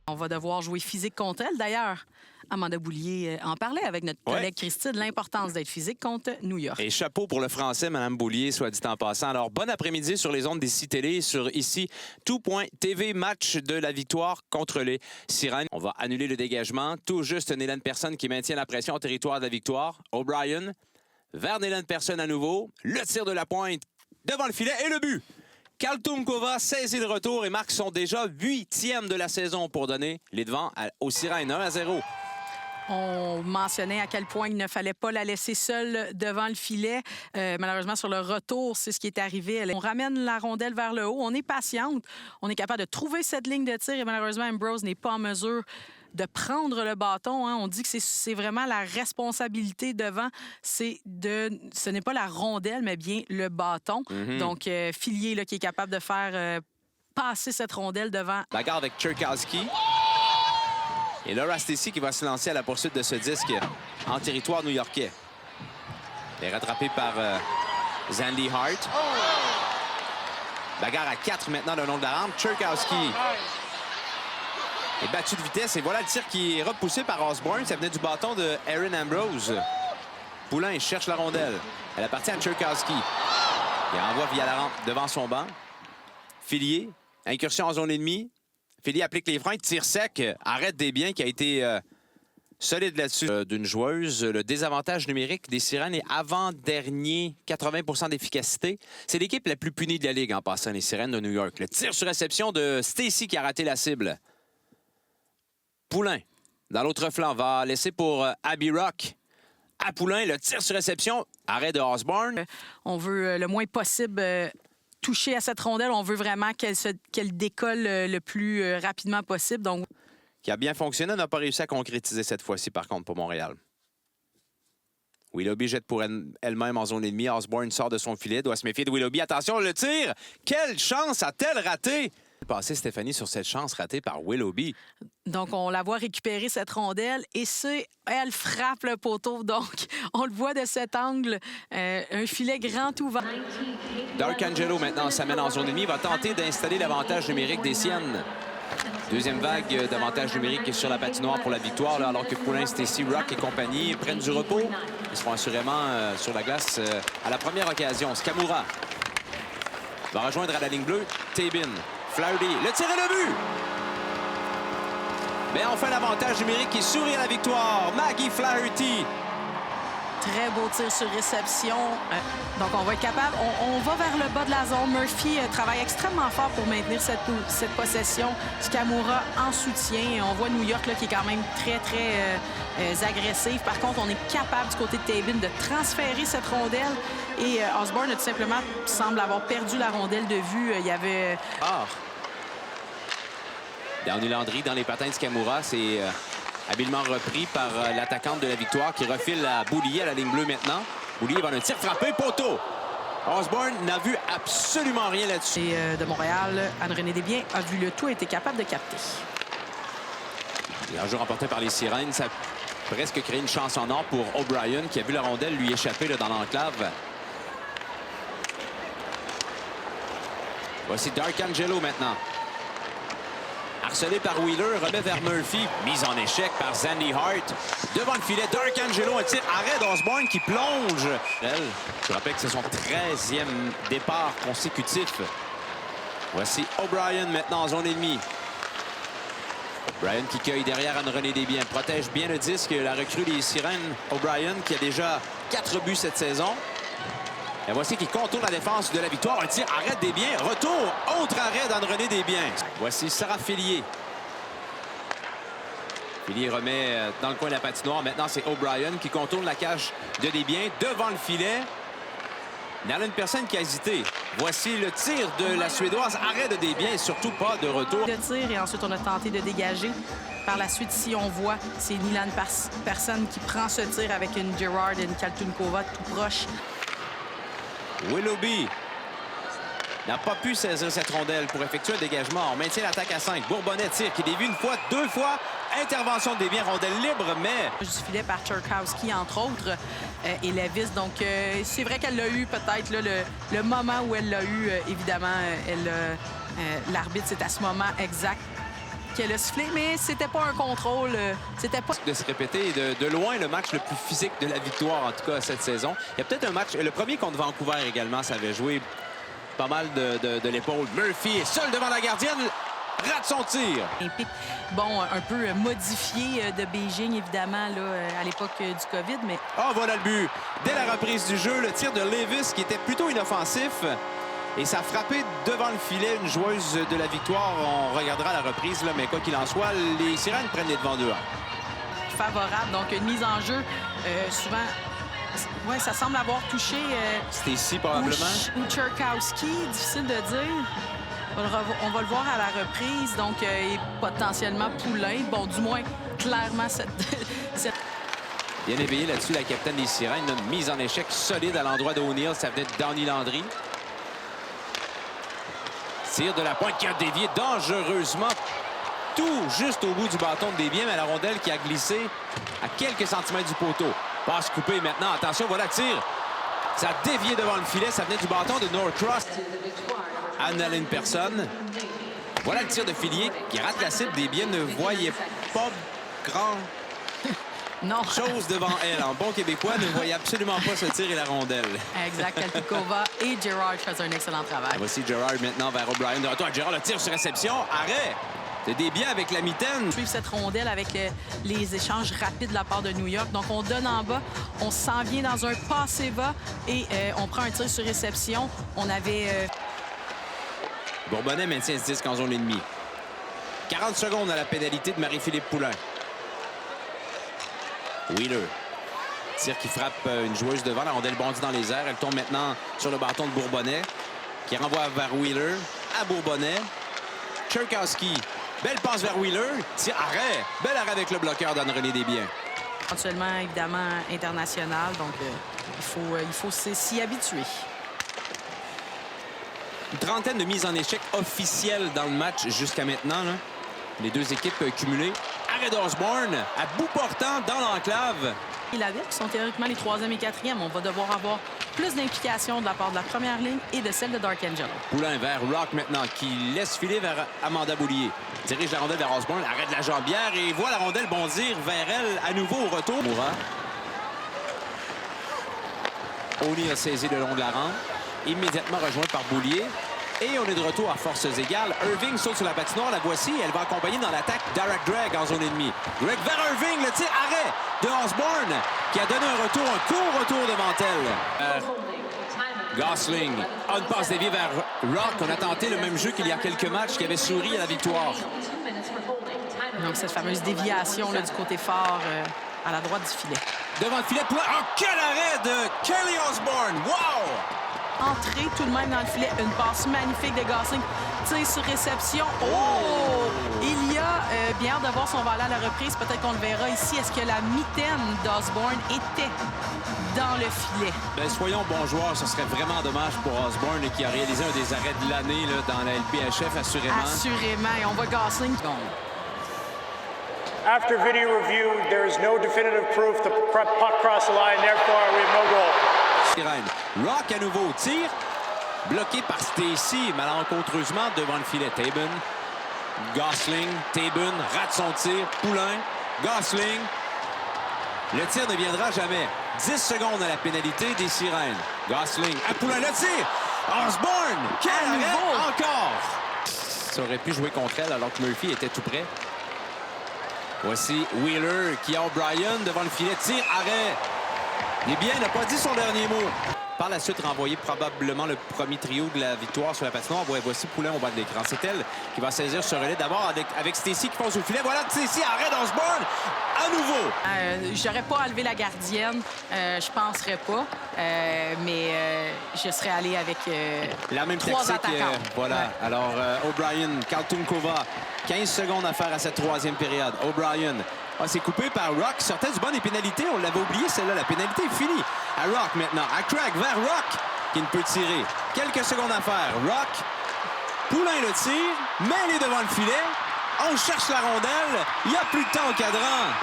On va devoir jouer physique contre elle. D'ailleurs, Amanda Boulier en parlait avec notre collègue Christy de l'importance d'être physique contre New York. Et chapeau pour le français, Mme Boulier, soit dit en passant. Alors, bon après-midi sur les ondes d'Ici Télé, sur ici, tout.tv, match de la victoire contre les Sirènes. On va annuler le dégagement. Tout juste Nélène Personne qui maintient la pression au territoire de la victoire. O'Brien vers Nélène Personne à nouveau. Le tir de la pointe devant le filet et le but. Kaltunkova saisit le retour et marque son déjà 8e de la saison pour donner les devants aux Sirènes 1-0. On mentionnait à quel point il ne fallait pas la laisser seule devant le filet. Malheureusement, sur le retour, c'est ce qui est arrivé. On ramène la rondelle vers le haut. On est patiente. On est capable de trouver cette ligne de tir et malheureusement, Ambrose n'est pas en mesure de prendre le bâton. On dit que c'est vraiment la responsabilité devant. Ce n'est pas la rondelle, mais bien le bâton. Donc, Fillier là, qui est capable de faire passer cette rondelle devant. Bagarre avec Tchaikovsky. Et Laura Stacey qui va se lancer à la poursuite de ce disque en territoire new-yorkais. Elle est rattrapée par Zandy Hart. Bagarre à 4 maintenant le long de la rampe. Tchaikovsky est battu de vitesse. Et voilà le tir qui est repoussé par Osborne. Ça venait du bâton de Erin Ambrose. Poulain cherche la rondelle. Elle appartient à Tchaikovsky. Il envoie via la rampe devant son banc. Fillier, incursion en zone ennemie. Fillier applique les freins, tire sec, arrête des biens qui a été solide là-dessus. D'une joueuse, le désavantage numérique des Sirènes est avant-dernier, 80 d'efficacité. C'est l'équipe la plus punie de la Ligue en passant, les Sirènes de New York. Le tir sur réception de Stacey qui a raté la cible. Poulain, dans l'autre flanc, va laisser pour Abby Rock. À Poulain, le tir sur réception, arrêt de Osborne. On veut le moins possible toucher à cette rondelle. On veut vraiment qu'elle décolle le plus rapidement possible. Donc... Qui a bien fonctionné, n'a pas réussi à concrétiser cette fois-ci, par contre, pour Montréal. Willoughby jette pour elle-même en zone ennemie. Osborne sort de son filet, doit se méfier de Willoughby. Attention, le tir! Quelle chance a-t-elle raté? Passer Stéphanie sur cette chance ratée par Willoughby. Donc, on la voit récupérer cette rondelle et elle frappe le poteau. Donc, on le voit de cet angle, un filet grand ouvert. Dark Angelo, maintenant, s'amène en zone ennemie, va tenter d'installer l'avantage numérique des Siennes. Deuxième vague d'avantage numérique sur la patinoire pour la victoire, là, alors que Poulain, Stacey, Rock et compagnie prennent du repos. Ils seront assurément sur la glace à la première occasion. Skamura va rejoindre à la ligne bleue Tabin. Flaherty, le tir et le but! Mais enfin, l'avantage numérique qui sourit à la victoire. Maggie Flaherty. Très beau tir sur réception. Donc, on va être capable. On va vers le bas de la zone. Murphy travaille extrêmement fort pour maintenir cette possession. Skamura en soutien. On voit New York là, qui est quand même très, très agressif. Par contre, on est capable du côté de Tabin de transférer cette rondelle. Et Osborne, tout simplement, semble avoir perdu la rondelle de vue. Il y avait... Downey Landry dans les patins de Skamura, c'est habilement repris par l'attaquante de la victoire qui refile à Boulier à la ligne bleue maintenant. Boulier va un tir frappé, poteau. Osborne n'a vu absolument rien là-dessus. Et de Montréal, Anne-Renée Desbiens a vu le tout et été capable de capter. Et un jeu remporté par les Sirènes, ça a presque créé une chance en or pour O'Brien qui a vu la rondelle lui échapper là, dans l'enclave. Voici Dark Angelo maintenant. Harcelé par Wheeler, remet vers Murphy. Mise en échec par Zandy Hart. Devant le filet, Dark Angelo, un tir arrêt d'Osborne qui plonge. Je rappelle que c'est son 13e départ consécutif. Voici O'Brien maintenant en zone ennemie. O'Brien qui cueille derrière Anne-Renée Desbiens. Protège bien le disque. La recrue des Sirènes, O'Brien, qui a déjà 4 buts cette saison. Et voici qui contourne la défense de la victoire. Un tir, arrête Desbiens. Retour, autre arrêt d'Anne-Renée Desbiens. Voici Sarah Fillier. Fillier remet dans le coin de la patinoire. Maintenant, c'est O'Brien qui contourne la cage de Desbiens devant le filet. Il y en a une personne qui a hésité. Voici le tir de la Suédoise. Arrêt de Desbiens et surtout pas de retour. De tir et ensuite, on a tenté de dégager. Par la suite, si on voit, c'est Nélène Personne qui prend ce tir avec une Girard et une Kaltunkova tout proche. Willoughby n'a pas pu saisir cette rondelle pour effectuer un dégagement. On maintient l'attaque à 5. Bourbonnais tire qui dévie une fois, 2 fois. Intervention de Desbiens, rondelle libre, mais... Du filet par Tchaikovsky, entre autres, et Levis. Donc, c'est vrai qu'elle l'a eu peut-être le moment où elle l'a eu. Évidemment, l'arbitre, c'est à ce moment exact qu'elle a sifflé, mais c'était pas un contrôle. C'était pas... De se répéter, de loin, le match le plus physique de la victoire, en tout cas, cette saison. Il y a peut-être un match, le premier contre Vancouver également, ça avait joué pas mal de l'épaule. Murphy est seul devant la gardienne, rate son tir. Bon, un peu modifié de Beijing, évidemment, là, à l'époque du COVID, mais... Ah, voilà le but. Dès la reprise du jeu, le tir de Levis, qui était plutôt inoffensif. Et ça a frappé devant le filet une joueuse de la victoire. On regardera la reprise, là, mais quoi qu'il en soit, les Sirènes prennent les devants 2-1. Favorable, donc une mise en jeu, souvent... Oui, ça semble avoir touché... C'était ici, probablement. Ou Tchaikovsky, difficile de dire. On va le voir à la reprise, donc et potentiellement Poulain. Bon, du moins, clairement, cette... Bien éveillé là-dessus, la capitaine des Sirènes. Une mise en échec solide à l'endroit d'O'Neill. Ça venait de Donnie Landry. Tir de la pointe qui a dévié dangereusement tout juste au bout du bâton de Desbiens, mais la rondelle qui a glissé à quelques centimètres du poteau. Passe coupée maintenant. Attention, voilà le tir. Ça a dévié devant le filet. Ça venait du bâton de Norcross. Anne-Hélène Personne. Voilà le tir de Fillier qui rate la cible. Desbiens ne voyait pas grand chose devant elle. En bon québécois, ne voyait absolument pas ce tir et la rondelle. Exact. Kaltukova et Gerard faisaient un excellent travail. Voici Gerard maintenant vers O'Brien. De retour à Gerard. Le tir sur réception. Arrêt. C'est Desbiens avec la mitaine. Suivre cette rondelle avec les échanges rapides de la part de New York. Donc, on donne en bas, on s'en vient dans un passé-bas et on prend un tir sur réception. On avait... Bourbonnais maintient ce disque en zone ennemie. 40 secondes à la pénalité de Marie-Philippe Poulain. Wheeler. Tir qui frappe une joueuse devant. La rondelle bondit dans les airs. Elle tombe maintenant sur le bâton de Bourbonnais qui renvoie vers Wheeler. À Bourbonnais. Tchaikovsky. Belle passe vers Wheeler. Tir arrêt. Bel arrêt avec le bloqueur d'Anne-Renée Desbiens. Éventuellement, évidemment, international. Donc, il faut s'y habituer. Une trentaine de mises en échec officielles dans le match jusqu'à maintenant, là. Les deux équipes cumulées. Arrêt d'Osborne à bout portant dans l'enclave. Et la ville, qui sont théoriquement les 3e et 4e, on va devoir avoir plus d'implication de la part de la première ligne et de celle de Dark Angel. Poulain vers Rock maintenant, qui laisse filer vers Amanda Boulier. Dirige la rondelle vers Osborne, arrête de la jambière et voit la rondelle bondir vers elle à nouveau au retour. O'Neill a saisi le long de la rampe, immédiatement rejoint par Boulier. Et on est de retour à forces égales. Irving saute sur la patinoire, la voici. Elle va accompagner dans l'attaque Derek Gregg en zone ennemie. Gregg vers Irving, le tir arrêt de Osborne qui a donné un court retour devant elle. Gosling a une passe déviée vers Rock. On a tenté le même jeu qu'il y a quelques matchs qui avait souri à la victoire. Donc cette fameuse déviation là, du côté fort à la droite du filet. Devant le filet, oh, quel arrêt de Kelly Osborne! Wow! Entrée tout de même dans le filet. Une passe magnifique de Gosling. Tir sur réception. Oh! Il y a bien hâte de voir son volet à la reprise. Peut-être qu'on le verra ici. Est-ce que la mitaine d'Osborne était dans le filet? Bien, soyons bons joueurs. Ce serait vraiment dommage pour Osborne qui a réalisé un des arrêts de l'année dans la LPHF, assurément. Assurément. Et on voit Gosling. After video review, there is no definitive proof the puck crossed the line. Therefore, we have no goal. Rock à nouveau tir. Bloqué par Stacy malencontreusement devant le filet. Tabun. Gosling. Tabun rate son tir. Poulain. Gosling. Le tir ne viendra jamais. 10 secondes à la pénalité des Sirènes. Gosling à Poulain. Le tir. Osborne. Quel arrêt encore. Ça aurait pu jouer contre elle alors que Murphy était tout près. Voici Wheeler qui a O'Brien devant le filet. Tir. Arrêt. Desbiens n'a pas dit son dernier mot. Par la suite, renvoyer probablement le premier trio de la victoire sur la patinoire. Voici Poulain au bas de l'écran. C'est elle qui va saisir ce relais d'abord avec Stacy qui passe au filet. Voilà Stacy, arrêt d'Osborne à nouveau. J'aurais pas enlevé la gardienne. Je penserais pas. Mais je serais allé avec la même 3 tactique. attaquants. Voilà. Ouais. Alors, O'Brien, Kaltukova, 15 secondes à faire à cette troisième période. O'Brien. C'est coupé par Rock. Sortait du banc des pénalités. On l'avait oublié, celle-là. La pénalité est finie. À Rock maintenant. À Craig vers Rock qui ne peut tirer. Quelques secondes à faire. Rock. Poulain le tire. Mêlé devant le filet. On cherche la rondelle. Il n'y a plus de temps au cadran.